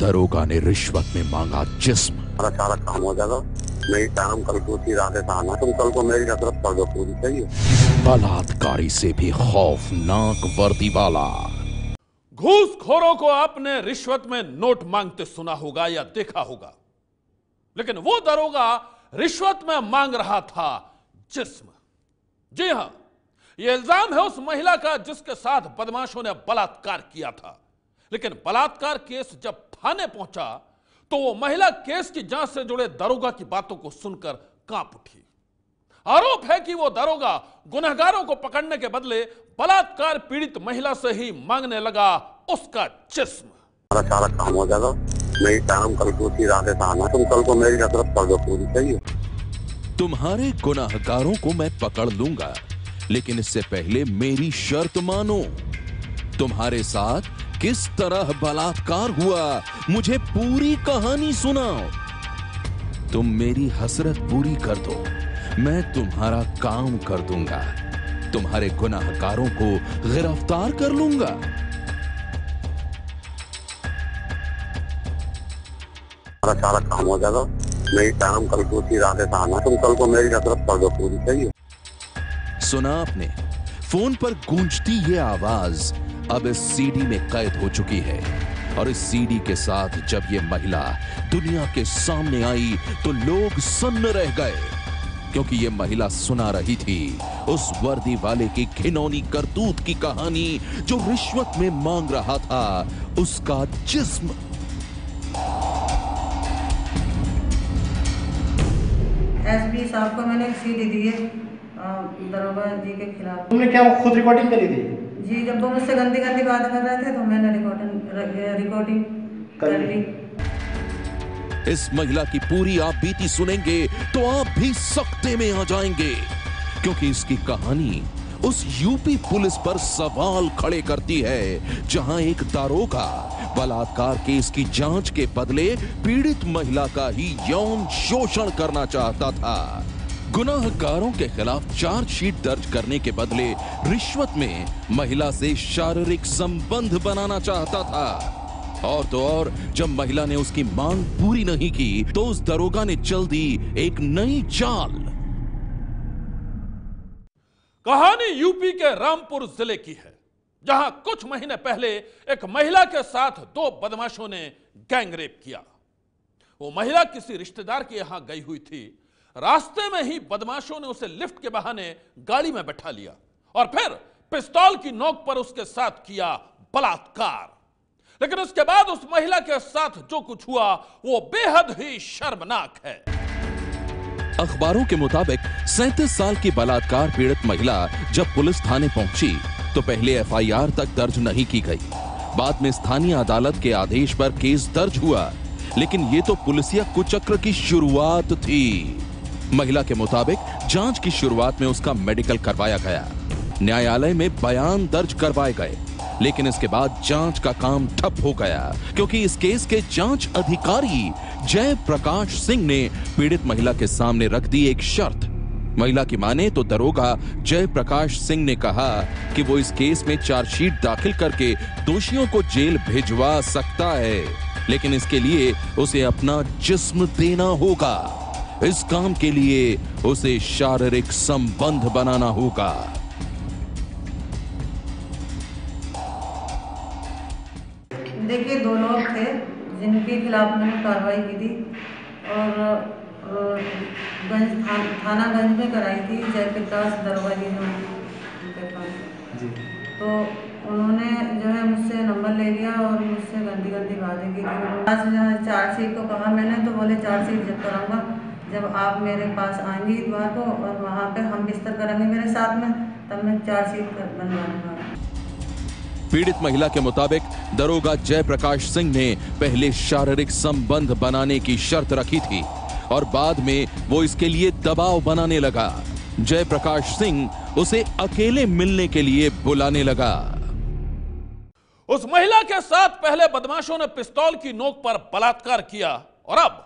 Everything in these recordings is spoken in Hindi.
दरोगा ने रिश्वत में मांगा जिस्म। सारा काम हो जाएगा, मेरी टाइम कल को रात से आना, तुम कल को मेरी हसरत कर दो पूरी, सही है। बलात्कारी से भी खौफनाक वर्दी वाला। घूसखोरों को आपने रिश्वत में नोट मांगते सुना होगा या देखा होगा, लेकिन वो दरोगा रिश्वत में मांग रहा था जिस्म। जी हां, यह इल्जाम है उस महिला का जिसके साथ बदमाशों ने बलात्कार किया था। लेकिन बलात्कार केस जब थाने पहुंचा तो वो महिला केस की जांच से जुड़े दरोगा की बातों को सुनकर कांप उठी। आरोप है कि वो दरोगा गुनहगारों को पकड़ने के बदले बलात्कार पीड़ित महिला से ही मांगने लगा उसका जिस्म। सारा काम हो जाएगा, मेरी टाइम कल को रात से आना, तुम कल को मेरी हसरत कर दो पूरी, सही है। तुम्हारे गुनहगारों को मैं पकड़ लूंगा, लेकिन इससे पहले मेरी शर्त मानो। तुम्हारे साथ किस तरह बलात्कार हुआ, मुझे पूरी कहानी सुनाओ। तुम मेरी हसरत पूरी कर दो, मैं तुम्हारा काम कर दूंगा, तुम्हारे गुनहगारों को गिरफ्तार कर लूंगा। सारा काम हो जाएगा, मेरी टाइम कल को रात से आना, तुम कल को मेरी हसरत कर दो पूरी, सही है। सुना आपने, फोन पर गूंजती ये आवाज अब इस सीडी में कैद हो चुकी है। और इस सीडी के साथ जब ये महिला दुनिया के सामने आई तो लोग सन्न रह गए, क्योंकि ये महिला सुना रही थी उस वर्दी वाले की घिनौनी करतूत की कहानी, जो रिश्वत में मांग रहा था उसका जिस्म। एसपी साहब को मैंने सीडी दी है दरोगा जी के खिलाफ। तुमने क्या खुद रिकॉर्डिंग करी थी? जी, जब वो मुझसे गंदी गंदी बात कर रहे थे तो मैंने रिकॉर्डिंग कर ली। इस महिला की पूरी आप बीती सुनेंगे तो आप भी सख्ते में आ जाएंगे, क्योंकि इसकी कहानी उस यूपी पुलिस पर सवाल खड़े करती है, जहां एक दारोगा बलात्कार केस की जांच के बदले पीड़ित महिला का ही यौन शोषण करना चाहता था। गुनाहगारों के खिलाफ चार्जशीट दर्ज करने के बदले रिश्वत में महिला से शारीरिक संबंध बनाना चाहता था। और तो और, जब महिला ने उसकी मांग पूरी नहीं की तो उस दरोगा ने चल दी एक नई चाल। कहानी यूपी के रामपुर जिले की है, जहां कुछ महीने पहले एक महिला के साथ दो बदमाशों ने गैंगरेप किया। वो महिला किसी रिश्तेदार के यहां गई हुई थी। रास्ते में ही बदमाशों ने उसे लिफ्ट के बहाने गाड़ी में बैठा लिया और फिर पिस्तौल की नोक पर उसके साथ किया बलात्कार। लेकिन उसके बाद उस महिला के साथ जो कुछ हुआ वो बेहद ही शर्मनाक है। अखबारों के मुताबिक 37 साल की बलात्कार पीड़ित महिला जब पुलिस थाने पहुंची तो पहले एफआईआर तक दर्ज नहीं की गई। बाद में स्थानीय अदालत के आदेश पर केस दर्ज हुआ, लेकिन ये तो पुलिसिया कुचक्र की शुरुआत थी। महिला के मुताबिक जांच की शुरुआत में उसका मेडिकल करवाया गया, न्यायालय में बयान दर्ज करवाए गए, लेकिन इसके बाद जांच का काम ठप हो गया, क्योंकि इस केस के जांच अधिकारी जय प्रकाश सिंह ने पीड़ित महिला के सामने रख दी एक शर्त। महिला की माने तो दरोगा जय प्रकाश सिंह ने कहा कि वो इस केस में चार्जशीट दाखिल करके दोषियों को जेल भिजवा सकता है, लेकिन इसके लिए उसे अपना जिस्म देना होगा। इस काम के लिए उसे शारीरिक संबंध बनाना होगा। देखिए, दो लोग थे जिनके खिलाफ मैंने कार्रवाई की थी और थाना गंज में कराई थी, जयप्रकाश दरोगा जी ने उनके पास। तो उन्होंने जो है मुझसे नंबर ले लिया और मुझसे गंदी गंदी बातें की थी। आज चार्जशीट को कहा मैंने, तो बोले चार्जशीट जब कराऊंगा जब आप मेरे पास आएंगी इतवार को और वहाँ पे हम बिस्तर करेंगे मेरे साथ में, तब मैं चार्जशीट बनवाऊंगा। पीड़ित महिला के मुताबिक दरोगा जय प्रकाश सिंह ने पहले शारीरिक संबंध बनाने की शर्त रखी थी और बाद में वो इसके लिए दबाव बनाने लगा। जय प्रकाश सिंह उसे अकेले मिलने के लिए बुलाने लगा। उस महिला के साथ पहले बदमाशों ने पिस्तौल की नोक पर बलात्कार किया और अब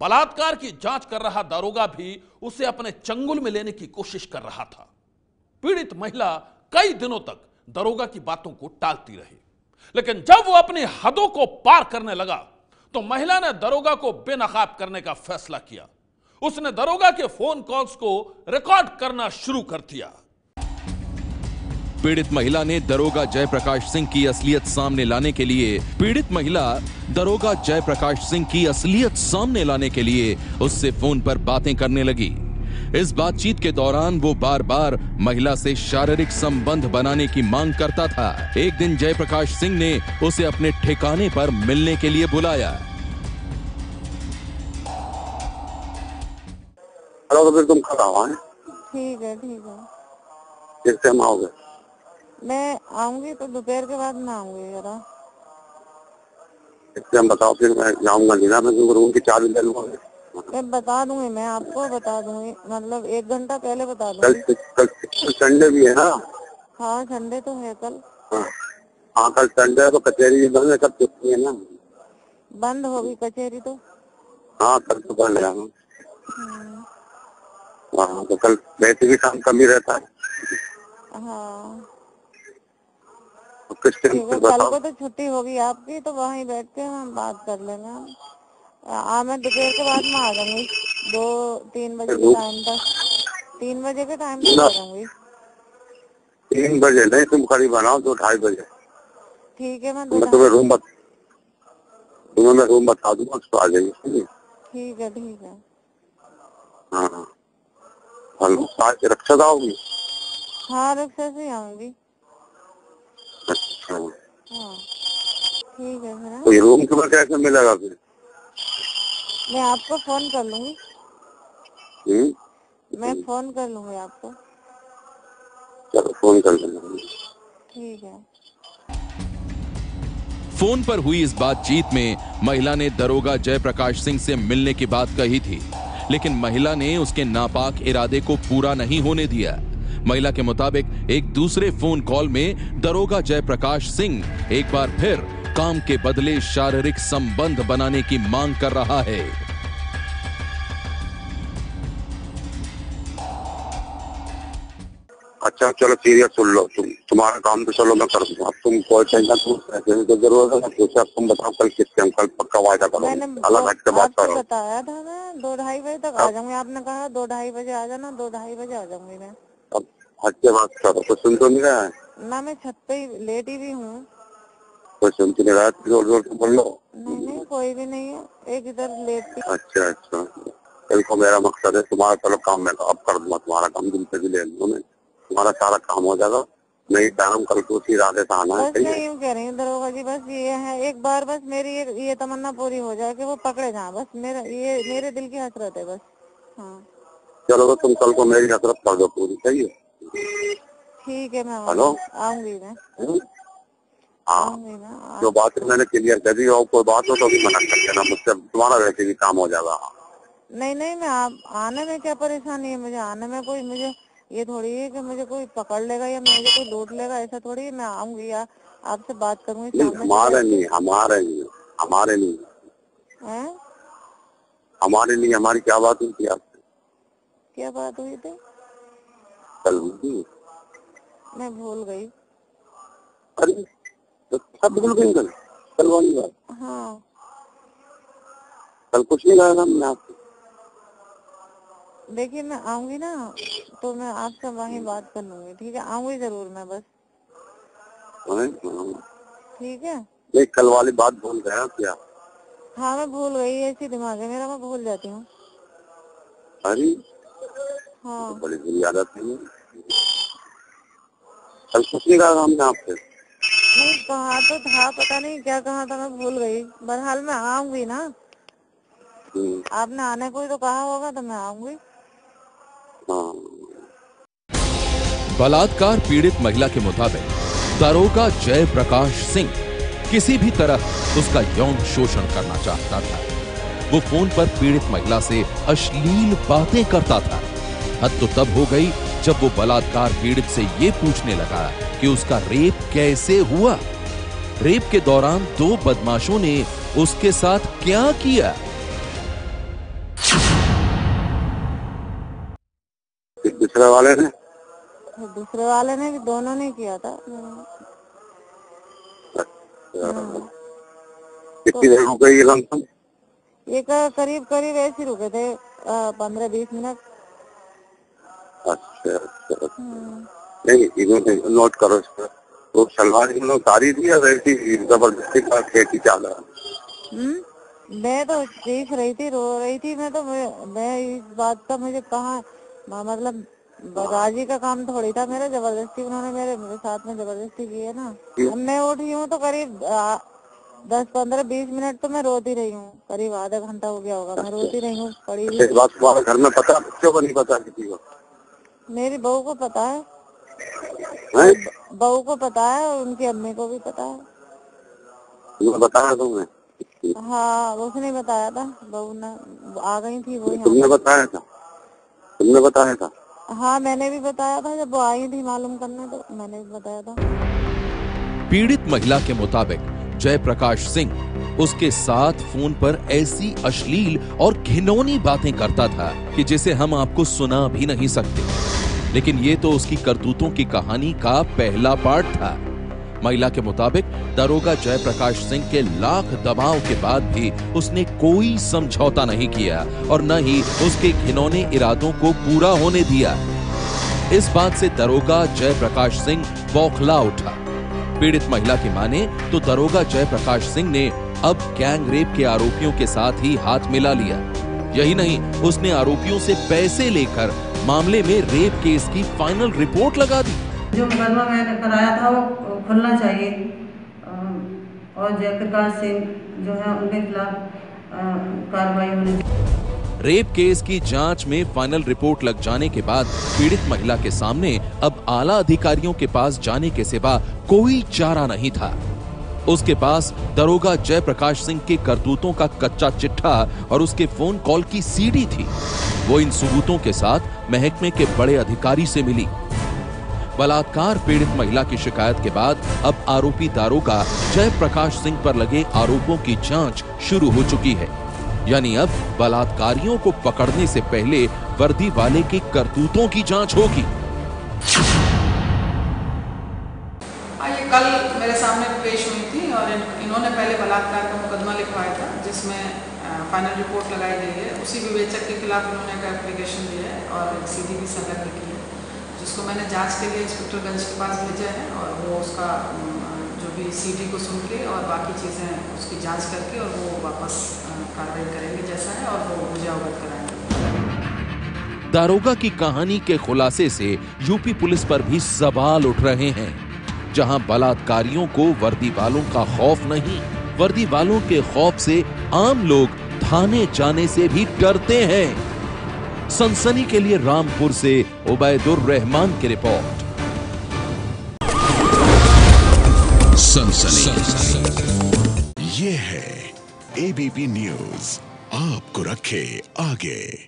बलात्कार की जांच कर रहा दारोगा भी उसे अपने चंगुल में लेने की कोशिश कर रहा था। पीड़ित महिला कई दिनों तक दरोगा की बातों को टालती रही, लेकिन जब वो अपनी हदों को पार करने लगा तो महिला ने दरोगा को बेनकाब करने का फैसला किया। उसने दरोगा के फोन कॉल्स को रिकॉर्ड करना शुरू कर दिया। पीड़ित महिला ने दरोगा जयप्रकाश सिंह की असलियत सामने लाने के लिए उससे फोन पर बातें करने लगी। इस बातचीत के दौरान वो बार बार महिला से शारीरिक संबंध बनाने की मांग करता था। एक दिन जयप्रकाश सिंह ने उसे अपने ठिकाने पर मिलने के लिए बुलाया। हेलो, तो फिर तुम कब आओ? ठीक है ठीक है। किस टाइम आओगे? मैं आऊंगी तो दोपहर के बाद मैं आऊंगी जरा। किस टाइम बताओ, फिर मैं जाऊंगा। नहीं ना, मैं तुमको रूम की चाबी ले लूंगा। मैं बता दूंगी, मैं आपको बता दूंगी, मतलब 1 घंटा पहले बता दूंगी। कल संडे भी है ना? हाँ संडे तो है कल। हाँ कल संडे है तो कचहरी बंद है, सब छुट्टी है ना? बंद होगी कचहरी तो। हाँ कल तो बंद है। हाँ तो कल वैसे भी काम कम ही रहता है। हाँ तो किस टाइम ठीक है, कल को तो छुट्टी होगी आपकी, तो वहीं बैठ के हम बात कर लेंगे। मैं दोपहर के बाद में आ जाऊंगी, 2-3 बजे के टाइम तक। 3 बजे के टाइम तक आ जाऊंगी। 3 बजे नहीं, तुम करीब बनाओ 2-2:30 बजे। ठीक है, मैं तुम्हें रूम बता दूंगा, उसको आ जाइए। ठीक है ठीक है। हाँ रक्षा आओगी? हाँ रक्षा से आऊंगी। अच्छा हाँ ठीक है फिर। तो ये रूम तुम्हें कैसे मिलेगा फिर? मैं आपको फोन कर लूंगी। मैं फोन कर लूंगी आपको। चलो फोन कर लेना। ठीक है। फोन पर हुई इस बातचीत में महिला ने दरोगा जयप्रकाश सिंह से मिलने की बात कही थी, लेकिन महिला ने उसके नापाक इरादे को पूरा नहीं होने दिया। महिला के मुताबिक एक दूसरे फोन कॉल में दरोगा जयप्रकाश सिंह एक बार फिर काम के बदले शारीरिक संबंध बनाने की मांग कर रहा है। अच्छा चलो सीरियस सुन लो, तुम्हारा काम तो चलो मैं कर दूंगा। अब तुम कोई टेंशन तो जरूरत है ना पूछे। अब तुम बताओ कल किस टाइम? कल पक्का वायदा करो, अलग हट के बात करो। बताया था मैं 2-2:30 बजे तक आ जाऊंगी। आपने कहा 2-2:30 बजे आ जाना, 2-2:30 बजे आ जाऊंगी मैं। अब हट के बात करो। कुछ सुन तो नहीं रहा है ना? मैं छत पे ही लेटी भी हूँ। कोई सुन तो नहीं रहा है? जोर जोर से बोल लो। नहीं कोई भी नहीं है, एक इधर लेटी। अच्छा कल को मेरा मकसद है तुम्हारा, चलो काम मैं अब कर दूंगा। तुम्हारा काम दिन पे भी ले लूंगा मैं, तुम्हारा सारा काम हो जाएगा। नहीं टाइम कल को उसी इरादे से आना है। बस मैं यूँ कह रही हूँ दरोगा जी, बस ये है एक बार बस मेरी ये तमन्ना पूरी हो जाए कि वो पकड़े जाए। बस मेरे दिल की हसरत है बस। हाँ चलो तो तुम कल को मेरी हसरत कर दो पूरी, सही है? ठीक है, मैं आऊंगी मैं। हाँ जो बात मैंने क्लियर कर दी, और कोई बात हो तो भी मना कर देना मुझसे, तुम्हारा वैसे भी काम हो जाएगा। नहीं मैं आने में क्या परेशानी है? मुझे आने में कोई, मुझे ये थोड़ी है कि मुझे कोई पकड़ लेगा या मुझे कोई लूट लेगा, ऐसा थोड़ी है। मैं आऊंगी या आपसे बात करूंगी सामने। हमारे नहीं हमारी क्या बात हुई थी आपसे? क्या बात हुई थी? कल हुई? मैं भूल गई। अरे तो क्या भूल गई? कल वाली बात? हाँ कल कुछ नहीं कहा हमने आपसे। देखिए मैं आऊंगी ना तो मैं आपसे वहीं बात कर लूंगी। ठीक है, आऊंगी जरूर मैं बस। ठीक है। नहीं कल वाली बात भूल गया क्या? हाँ मैं भूल गई, ऐसी दिमाग है मेरा, मैं भूल जाती हूँ। अरे हाँ तो बड़ी बुरी आदत है। कल कुछ नहीं कहा हमने आपसे। नहीं कहा तो था, पता नहीं क्या कहा था, मैं भूल गई। बहरहाल मैं आऊंगी ना। आपने आने को ही तो कहा होगा, तो मैं आऊंगी। बलात्कार पीड़ित महिला के मुताबिक दरोगा जयप्रकाश सिंह किसी भी तरह उसका यौन शोषण करना चाहता था। वो फोन पर पीड़ित महिला से अश्लील बातें करता था। हद तो तब हो गई जब वो बलात्कार पीड़ित से ये पूछने लगा कि उसका रेप कैसे हुआ। रेप के दौरान 2 बदमाशों ने उसके साथ क्या किया। दूसरे वाले ने भी, दोनों ने किया था। कितनी देर रुके ये लमसम? ये करीब करीब ऐसे रुके थे 15-20 मिनट। अच्छा। नहीं इन्होंने नोट करो इसको, तो सलवार इन्होंने उतारी थी या वैसी जबरदस्ती का खेती चाल रहा? मैं तो देख रही थी, रो रही थी। मैं इस बात का मुझे कहाँ, मतलब राजी का काम थोड़ी था मेरा, जबरदस्ती उन्होंने मेरे साथ में जबरदस्ती की है ना। अब मैं उठी हूँ तो करीब 10-15-20 मिनट तो मैं रोती रही हूँ, करीब आधा घंटा हो गया होगा मैं रोती रही हूँ पड़ी हुई। इस बात तुम्हारे घर में पता, बच्चों को नहीं पता किसी को? मेरी बहू को पता है, बहू को पता है और उनकी अम्मी को भी पता है। तुम्हें बताया तुमने? हाँ उसने बताया था, बहू ने आ गई थी वो। तुमने बताया था? तुमने बताया था? हाँ मैंने भी बताया था, जब वो आई थी मालूम करने तो मैंने भी बताया था। पीड़ित महिला के मुताबिक जयप्रकाश सिंह उसके साथ फोन पर ऐसी अश्लील और घिनौनी बातें करता था कि जिसे हम आपको सुना भी नहीं सकते। लेकिन ये तो उसकी करतूतों की कहानी का पहला पार्ट था। महिला के मुताबिक दरोगा जयप्रकाश सिंह के लाख दबाव के बाद भी उसने कोई समझौता नहीं किया और न ही उसके घिनौने इरादों को पूरा होने दिया। इस बात से दरोगा जयप्रकाश सिंह बौखला उठा। पीड़ित महिला की माने तो दरोगा जयप्रकाश सिंह ने अब गैंग रेप के आरोपियों के साथ ही हाथ मिला लिया। यही नहीं, उसने आरोपियों से पैसे लेकर मामले में रेप केस की फाइनल रिपोर्ट लगा दी। जो मुकदमा मैंने कराया था वो खुलना चाहिए और जयप्रकाश सिंह जो है उनके खिलाफ कार्रवाई होनी चाहिए। रेप केस की जांच में फाइनल रिपोर्ट लग जाने के बाद पीड़ित महिला के सामने अब आला अधिकारियों के पास जाने के सिवा कोई चारा नहीं था। उसके पास दरोगा जयप्रकाश सिंह के करतूतों का कच्चा चिट्ठा और उसके फोन कॉल की सीडी थी। वो इन सबूतों के साथ महकमे के बड़े अधिकारी से मिली। बलात्कार पीड़ित महिला की शिकायत के बाद अब आरोपी दारोगा जयप्रकाश सिंह पर लगे आरोपों की जांच शुरू हो चुकी है। यानी अब बलात्कारियों को पकड़ने से पहले वर्दी वाले के करतूतों की जांच होगी। ये कल मेरे सामने पेश हुई थी और इन्होंने पहले बलात्कार का मुकदमा लिखवाया था जिसमें फाइनल रिपोर्ट लगाई गई है। उसी विवेचक के खिलाफ इन्होंने एक एप्लीकेशन दिया है और एक सीडी भी संलग्न की है, जिसको मैंने जांच के लिए इंस्पेक्टरगंज के पास भेजा है और वो उसका जो भी सीडी को सुन के और बाकी चीज़ें उसकी जांच करके और वो वापस कार्रवाई करेंगे जैसा है और वो मुझे अवगत कराएंगे। दारोगा की कहानी के खुलासे से यूपी पुलिस पर भी सवाल उठ रहे हैं। जहां बलात्कारियों को वर्दी वालों का खौफ नहीं, वर्दी वालों के खौफ से आम लोग थाने जाने से भी डरते हैं। सनसनी के लिए रामपुर से उबैदुर रहमान की रिपोर्ट। सनसनी ये है एबीपी न्यूज, आपको रखे आगे।